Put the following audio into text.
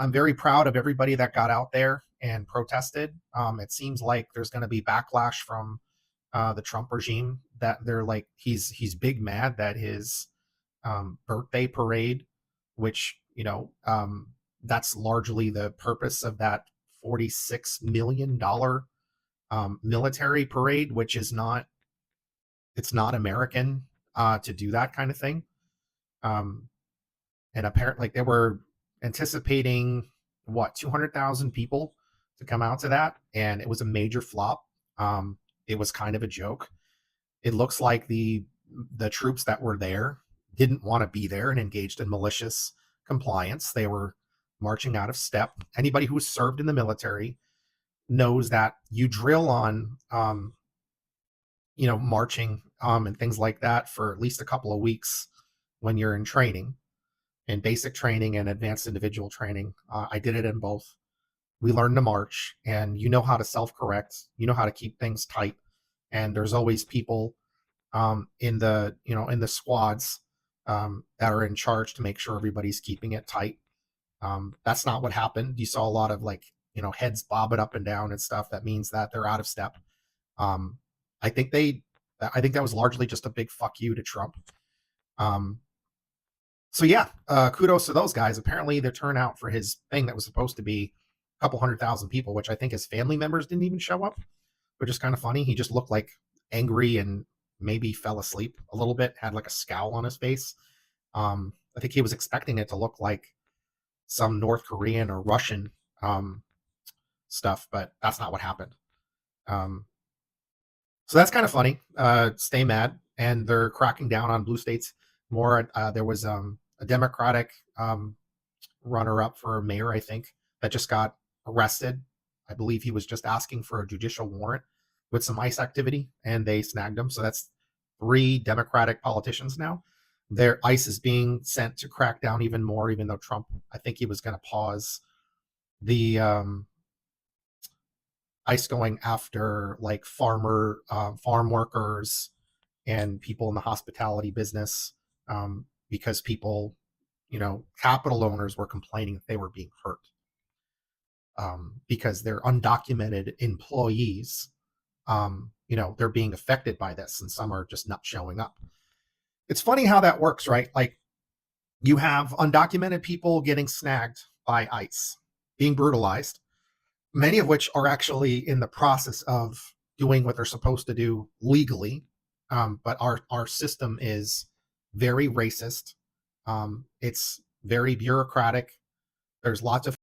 I'm very proud of everybody that got out there and protested. It seems like there's going to be backlash from the Trump regime, that they're like he's big mad that his birthday parade, which that's largely the purpose of that $46 million military parade, which is not it's not American to do that kind of thing. Um, and apparently, like, they were anticipating what 200,000 people to come out to that, and it was a major flop. It was kind of a joke. It looks like the troops that were there didn't want to be there and engaged in malicious compliance. They were marching out of step. Anybody who served in the military knows that you drill on marching and things like that for at least a couple of weeks when you're in training, in basic training and advanced individual training. I did it in both. We learned to march, and you know how to self-correct. You know how to keep things tight. And there's always people in the squads that are in charge to make sure everybody's keeping it tight. That's not what happened. You saw a lot of heads bobbing up and down and stuff. That means that they're out of step. Um, I think that was largely just a big fuck you to Trump. So yeah, kudos to those guys. Apparently, their turnout for his thing that was supposed to be a couple 100,000 people, which I think his family members didn't even show up, which is kind of funny. He just looked like angry and maybe fell asleep a little bit, had like a scowl on his face. I think he was expecting it to look like some North Korean or Russian stuff, but that's not what happened. So that's kind of funny. Stay mad, and they're cracking down on blue states more. There was a Democratic runner-up for mayor, I think, that just got arrested. I believe he was just asking for a judicial warrant with some ICE activity, and they snagged him. So that's 3 Democratic politicians now. Their ICE is being sent to crack down even more, even though Trump, I think he was going to pause the ICE going after like farm workers and people in the hospitality business, because people, capital owners were complaining that they were being hurt because they're undocumented employees. They're being affected by this, and some are just not showing up. It's funny how that works, right? Like, you have undocumented people getting snagged by ICE, being brutalized, many of which are actually in the process of doing what they're supposed to do legally. But our system is very racist. It's very bureaucratic. There's lots of